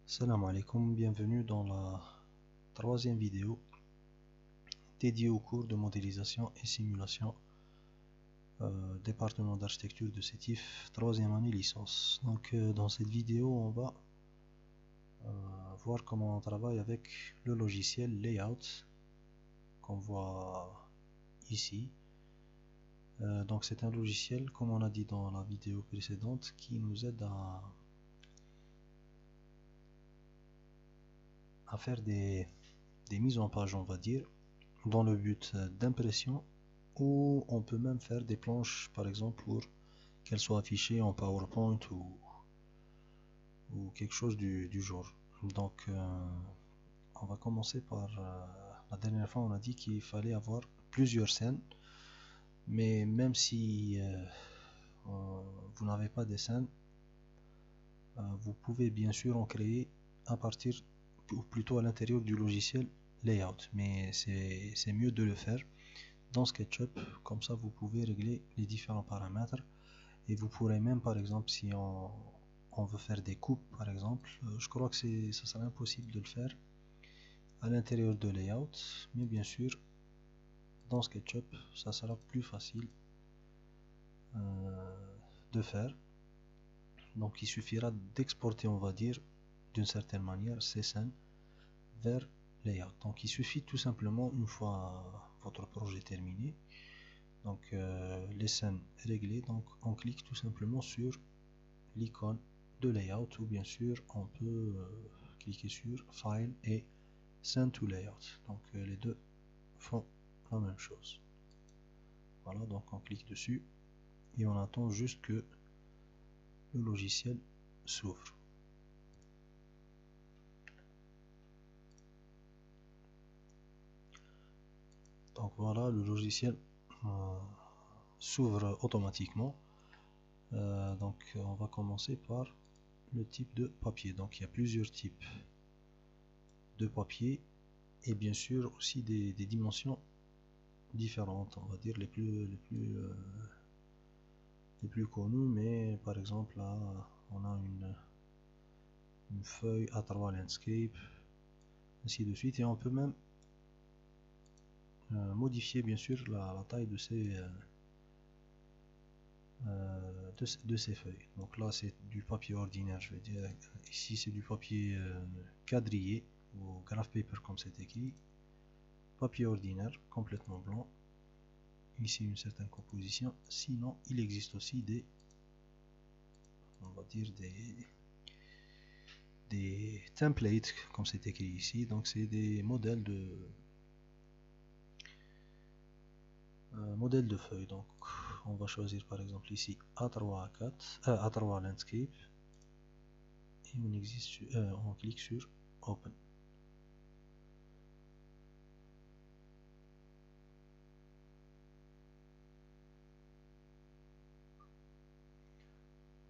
Salam alaikum, bienvenue dans la troisième vidéo dédiée au cours de modélisation et simulation département d'architecture de CETIF, troisième année licence. Donc dans cette vidéo on va voir comment on travaille avec le logiciel Layout qu'on voit ici. Donc c'est un logiciel, comme on a dit dans la vidéo précédente, qui nous aide à faire des mises en page, on va dire, dans le but d'impression, ou on peut même faire des planches par exemple pour qu'elles soient affichées en PowerPoint ou quelque chose du genre. Donc on va commencer par la dernière fois on a dit qu'il fallait avoir plusieurs scènes, mais même si vous n'avez pas des scènes, vous pouvez bien sûr en créer à partir, ou plutôt à l'intérieur du logiciel Layout, mais c'est mieux de le faire dans SketchUp, comme ça vous pouvez régler les différents paramètres et vous pourrez même, par exemple, si on veut faire des coupes par exemple, je crois que ça sera impossible de le faire à l'intérieur de Layout, mais bien sûr dans SketchUp ça sera plus facile de faire. Donc il suffira d'exporter, on va dire, d'une certaine manière ces scènes vers Layout. Donc il suffit tout simplement, une fois votre projet terminé, donc les scènes réglées, donc on clique tout simplement sur l'icône de Layout, ou bien sûr on peut cliquer sur File et Send to Layout. Donc les deux font la même chose. Voilà, donc on clique dessus et on attend juste que le logiciel s'ouvre. Donc voilà, le logiciel s'ouvre automatiquement. Donc on va commencer par le type de papier. Donc il y a plusieurs types de papier et bien sûr aussi des dimensions différentes, on va dire les plus connus, mais par exemple là on a une feuille A3 landscape, ainsi de suite, et on peut même modifier bien sûr la taille de ces feuilles. Donc là c'est du papier ordinaire, je vais dire, ici c'est du papier quadrillé ou graph paper comme c'est écrit, papier ordinaire complètement blanc, ici une certaine composition. Sinon il existe aussi on va dire des templates comme c'est écrit ici, donc c'est des modèles de feuilles. Donc on va choisir par exemple ici A3 A4 A3 landscape et on clique sur open.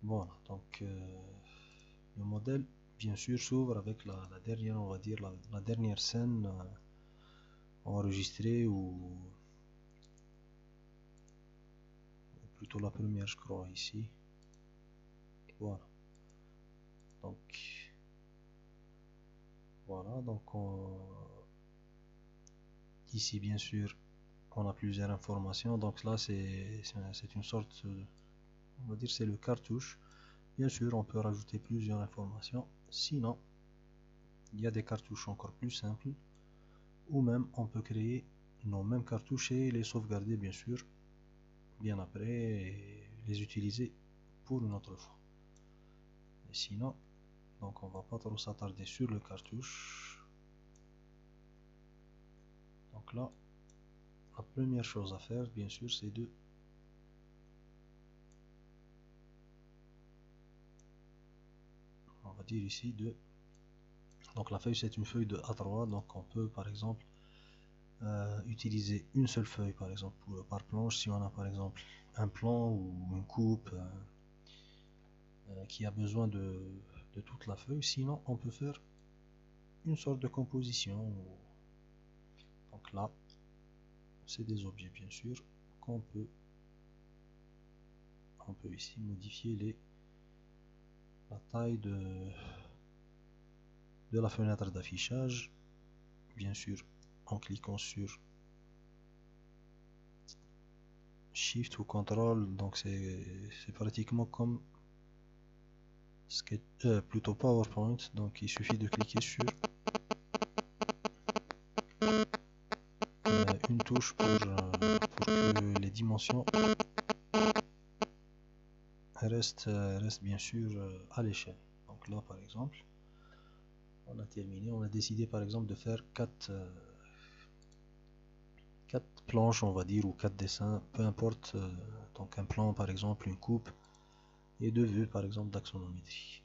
Voilà, donc le modèle bien sûr s'ouvre avec la dernière, on va dire la dernière scène enregistrée, ou plutôt la première, je crois, ici. Voilà, donc ici bien sûr on a plusieurs informations. Donc là c'est une sorte, on va dire, c'est le cartouche. Bien sûr on peut rajouter plusieurs informations, sinon il y a des cartouches encore plus simples, ou même on peut créer nos mêmes cartouches et les sauvegarder bien sûr bien après et les utiliser pour une autre fois. Et sinon, donc on va pas trop s'attarder sur le cartouche. Donc là la première chose à faire bien sûr c'est on va dire ici donc la feuille c'est une feuille de A3, donc on peut par exemple utiliser une seule feuille par exemple par planche, si on a par exemple un plan ou une coupe qui a besoin de toute la feuille. Sinon on peut faire une sorte de composition. Donc là c'est des objets bien sûr qu'on peut ici modifier la taille de la fenêtre d'affichage, bien sûr en cliquant sur Shift ou Control, donc c'est pratiquement comme plutôt PowerPoint, donc il suffit de cliquer sur une touche pour que les dimensions restent bien sûr à l'échelle. Donc là par exemple, on a terminé, on a décidé par exemple de faire 4 planches, on va dire, ou 4 dessins, peu importe, donc un plan par exemple, une coupe, et 2 vues par exemple d'axonométrie.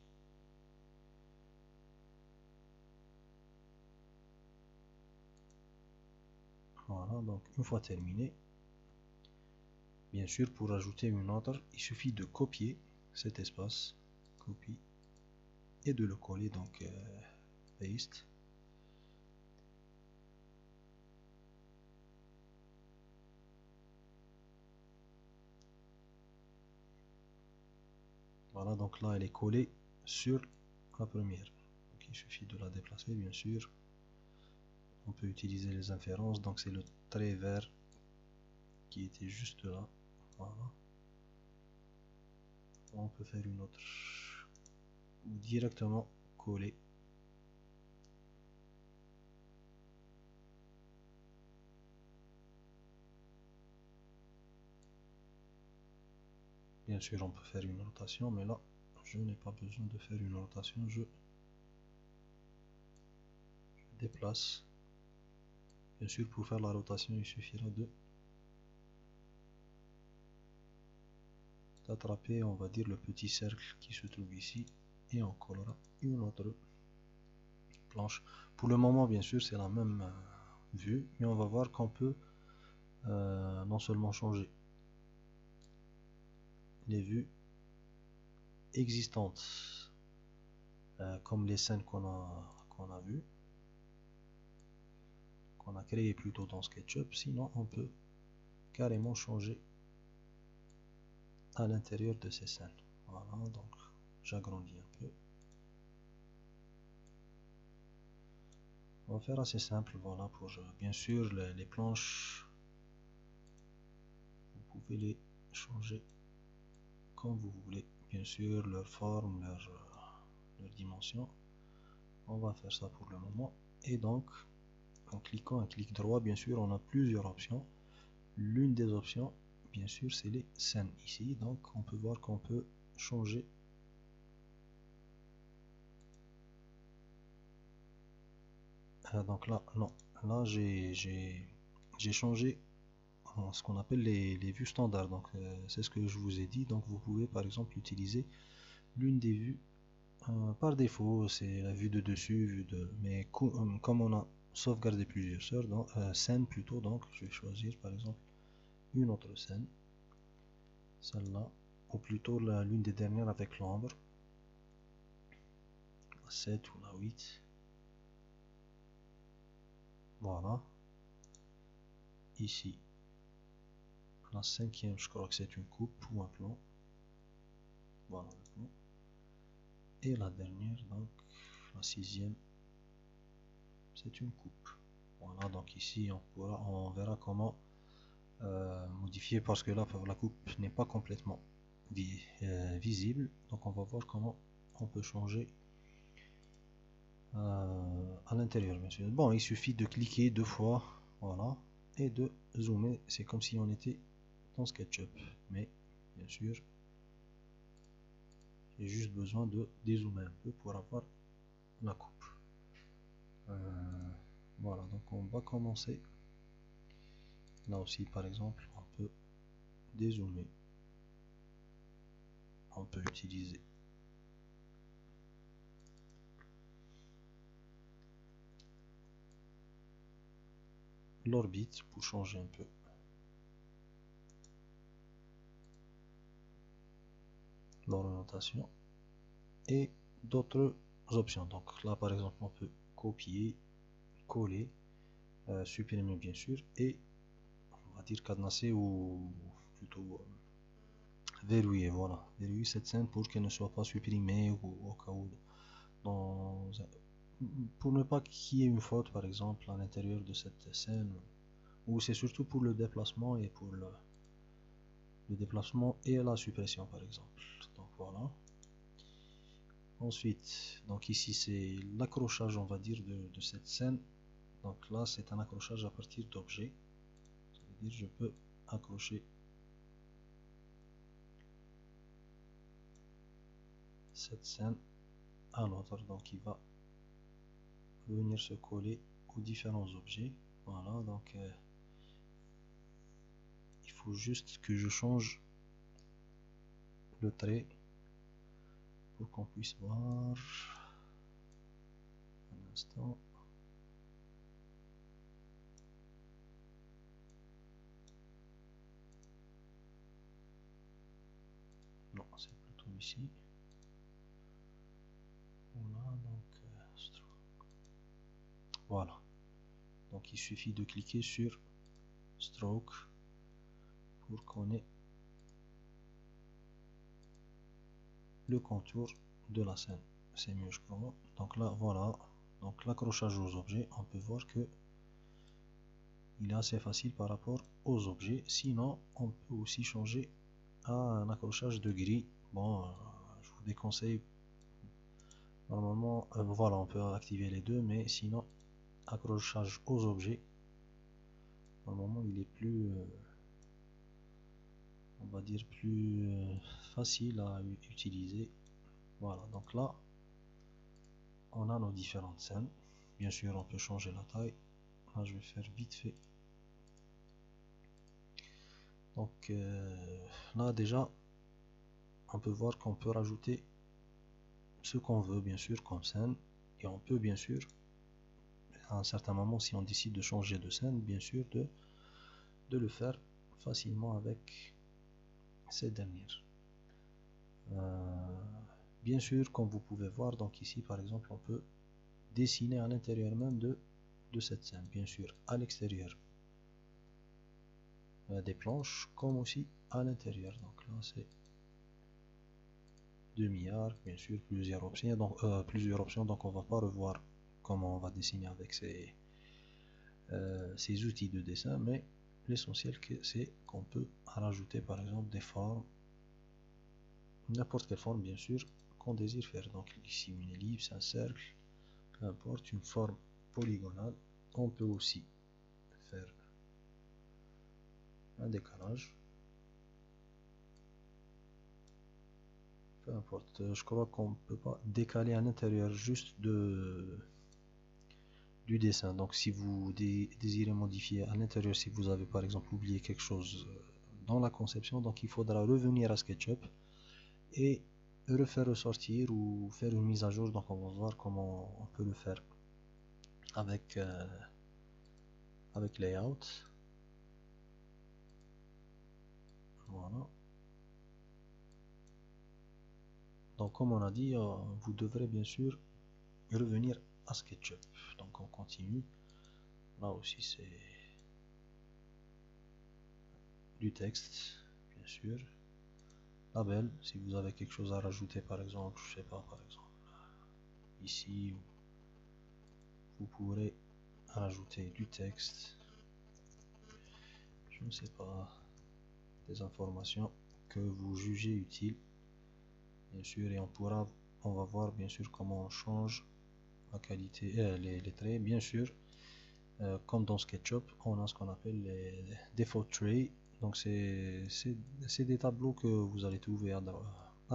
Voilà, donc une fois terminé, bien sûr pour ajouter une autre, il suffit de copier cet espace, copie, et de le coller, donc paste. Voilà, donc là elle est collée sur la première. Donc il suffit de la déplacer, bien sûr. On peut utiliser les inférences, donc c'est le trait vert qui était juste là. Voilà. On peut faire une autre ou directement coller. Bien sûr, on peut faire une rotation, mais là, je n'ai pas besoin de faire une rotation. Je déplace. Bien sûr, pour faire la rotation, il suffira d'attraper, on va dire, le petit cercle qui se trouve ici, et on collera une autre planche. Pour le moment, bien sûr, c'est la même vue, mais on va voir qu'on peut non seulement changer les vues existantes, comme les scènes qu'on a vues, qu'on a créé plutôt dans SketchUp, sinon on peut carrément changer à l'intérieur de ces scènes. Voilà, donc j'agrandis un peu. On va faire assez simple, voilà, pour bien sûr les planches, vous pouvez les changer comme vous voulez, bien sûr leur forme, leur dimension. On va faire ça pour le moment, et donc en cliquant un clic droit, bien sûr on a plusieurs options. L'une des options, bien sûr, c'est les scènes ici, donc on peut voir qu'on peut changer donc là, non, là j'ai changé ce qu'on appelle les vues standards, donc c'est ce que je vous ai dit. Donc vous pouvez par exemple utiliser l'une des vues par défaut, c'est la vue de dessus, mais comme on a sauvegardé plusieurs scènes plutôt, donc je vais choisir par exemple une autre scène, celle-là, ou plutôt l'une des dernières avec l'ombre, la 7 ou la 8. Voilà. Ici, la 5e, je crois que c'est une coupe ou un plan. Voilà le plan. Et la dernière, donc la 6e, c'est une coupe. Voilà, donc ici on verra comment modifier, parce que là la coupe n'est pas complètement visible. Donc on va voir comment on peut changer à l'intérieur, bien sûr. Bon, il suffit de cliquer 2 fois, voilà, et de zoomer. C'est comme si on était dans SketchUp, mais bien sûr j'ai juste besoin de dézoomer un peu pour avoir la coupe. Voilà, donc on va commencer. Là aussi, par exemple, on peut dézoomer. On peut utiliser l'orbite pour changer un peu l'orientation et d'autres options. Donc là, par exemple, on peut copier, coller, supprimer bien sûr, et on va dire cadenasser ou plutôt verrouiller. Voilà, verrouiller cette scène pour qu'elle ne soit pas supprimée, ou au cas où pour ne pas qu'il y ait une faute par exemple à l'intérieur de cette scène, ou c'est surtout pour le déplacement et pour le déplacement et la suppression par exemple. Donc voilà. Ensuite, donc ici c'est l'accrochage on va dire de cette scène. Donc là c'est un accrochage à partir d'objets. Ça veut dire je peux accrocher cette scène à l'autre. Donc il va venir se coller aux différents objets. Voilà, donc il faut juste que je change le trait pour qu'on puisse voir un instant. Non, c'est plutôt ici. Voilà, donc voilà. Donc il suffit de cliquer sur Stroke pour qu'on ait le contour de la scène. C'est mieux je crois. Donc là voilà. Donc l'accrochage aux objets, on peut voir que il est assez facile par rapport aux objets. Sinon, on peut aussi changer à un accrochage de grille. Bon, je vous déconseille. Normalement, voilà, on peut activer les deux, mais sinon, accrochage aux objets, normalement, il est plus, on va dire, plus facile à utiliser. Voilà, donc là, on a nos différentes scènes. Bien sûr, on peut changer la taille. Là, je vais faire vite fait. Donc là, déjà, on peut voir qu'on peut rajouter ce qu'on veut, bien sûr, comme scène. Et on peut, bien sûr, à un certain moment, si on décide de changer de scène, bien sûr, de le faire facilement avec ces dernières. Bien sûr, comme vous pouvez voir, donc ici, par exemple, on peut dessiner à l'intérieur même de cette scène, bien sûr, à l'extérieur des planches, comme aussi à l'intérieur. Donc là, c'est demi-arc, bien sûr, plusieurs options, donc on va pas revoir comment on va dessiner avec ces outils de dessin, mais l'essentiel c'est qu'on peut rajouter par exemple des formes, n'importe quelle forme bien sûr qu'on désire faire. Donc ici une ellipse, un cercle, peu importe, une forme polygonale. On peut aussi faire un décalage, peu importe. Je crois qu'on ne peut pas décaler à l'intérieur juste du dessin. Donc si vous désirez modifier à l'intérieur, si vous avez par exemple oublié quelque chose dans la conception, donc il faudra revenir à SketchUp et refaire ressortir ou faire une mise à jour. Donc on va voir comment on peut le faire avec avec Layout. Voilà. Donc comme on a dit, vous devrez bien sûr revenir à SketchUp. Donc on continue. Là aussi c'est du texte, bien sûr. Label, si vous avez quelque chose à rajouter par exemple, je sais pas, par exemple ici, vous pourrez rajouter du texte, je ne sais pas, des informations que vous jugez utiles, bien sûr, et on va voir bien sûr comment on change la qualité, les traits, bien sûr. Comme dans SketchUp, on a ce qu'on appelle les default traits. Donc c'est des tableaux que vous allez trouver à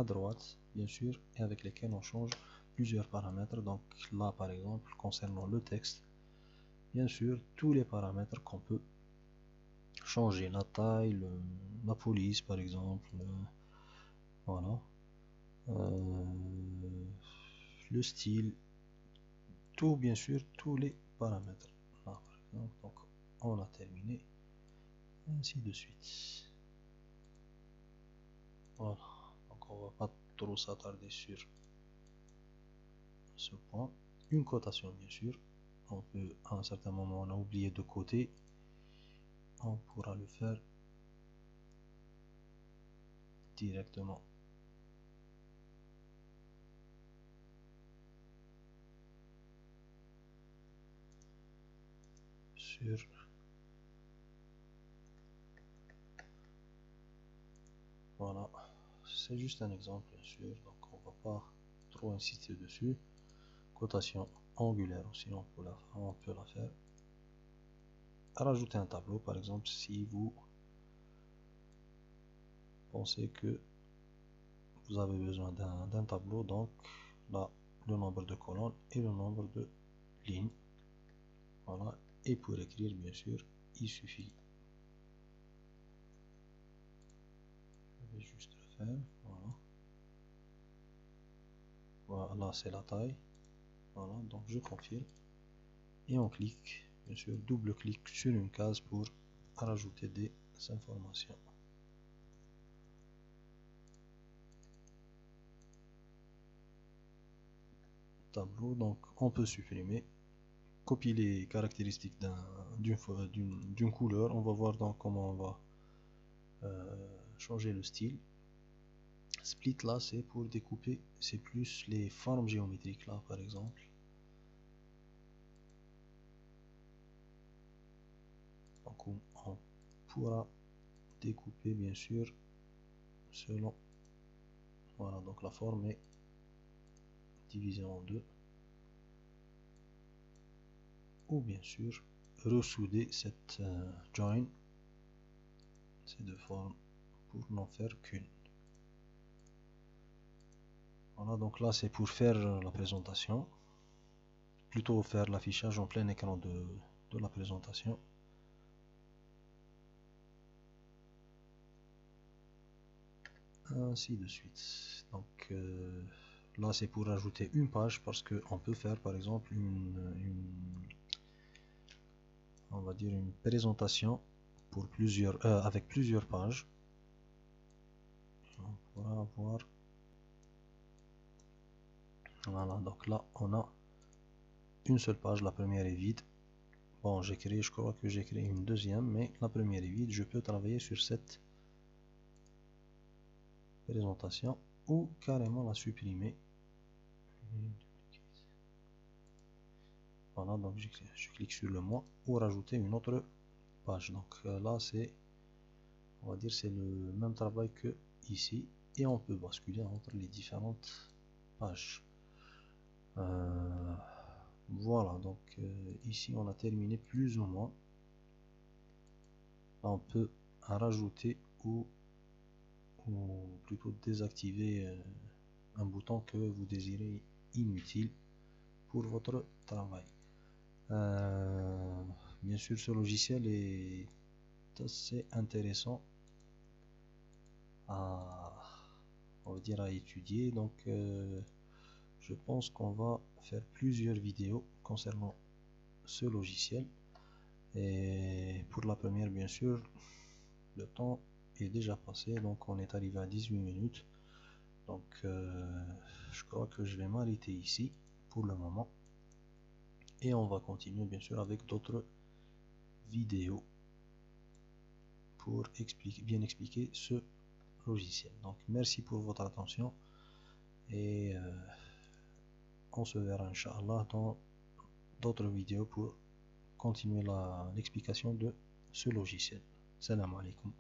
droite, bien sûr, et avec lesquels on change plusieurs paramètres. Donc là, par exemple, concernant le texte, bien sûr, tous les paramètres qu'on peut changer, la taille, la police, par exemple, voilà, le style, tout, bien sûr, tous les paramètres. Là, par exemple, donc on a terminé. Ainsi de suite. Voilà, donc on va pas trop s'attarder sur ce point. Une cotation bien sûr, on peut à un certain moment on a oublié de coter, on pourra le faire directement. sûr. Voilà, c'est juste un exemple bien sûr, donc on va pas trop insister dessus. Cotation angulaire aussi, on peut la faire. Rajouter un tableau par exemple si vous pensez que vous avez besoin d'un tableau, donc là le nombre de colonnes et le nombre de lignes. Voilà, et pour écrire bien sûr il suffit, je vais juste le faire. Voilà, c'est la taille. Voilà, donc je confirme et on clique, bien sûr double clic sur une case pour rajouter des informations. Tableau, donc on peut supprimer, copier les caractéristiques d'une couleur. On va voir donc comment on va changer le style. Split là c'est pour découper, c'est plus les formes géométriques là par exemple. Donc on pourra découper bien sûr selon, voilà, donc la forme est divisée en deux, ou bien sûr ressouder cette join, ces deux formes, pour n'en faire qu'une. Voilà, donc là c'est pour faire la présentation, plutôt faire l'affichage en plein écran de la présentation. Ainsi de suite. Donc là c'est pour ajouter une page, parce qu'on peut faire par exemple on va dire une présentation pour avec plusieurs pages. On pourra avoir, voilà, donc là on a une seule page, la première est vide. Bon, je crois que j'ai créé une deuxième, mais la première est vide. Je peux travailler sur cette présentation ou carrément la supprimer. Voilà, donc je clique sur le moi ou rajouter une autre page. Donc là c'est, on va dire, c'est le même travail que ici, et on peut basculer entre les différentes pages. Voilà, donc ici on a terminé plus ou moins. Là on peut rajouter ou plutôt désactiver un bouton que vous désirez inutile pour votre travail. Bien sûr ce logiciel est assez intéressant on va dire à étudier, donc je pense qu'on va faire plusieurs vidéos concernant ce logiciel. Et pour la première, bien sûr, le temps est déjà passé, donc on est arrivé à 18 minutes. Donc je crois que je vais m'arrêter ici pour le moment, et on va continuer bien sûr avec d'autres vidéos pour bien expliquer ce logiciel. Donc merci pour votre attention, et on se verra Inch'Allah dans d'autres vidéos pour continuer l'explication de ce logiciel. Salam alaikum.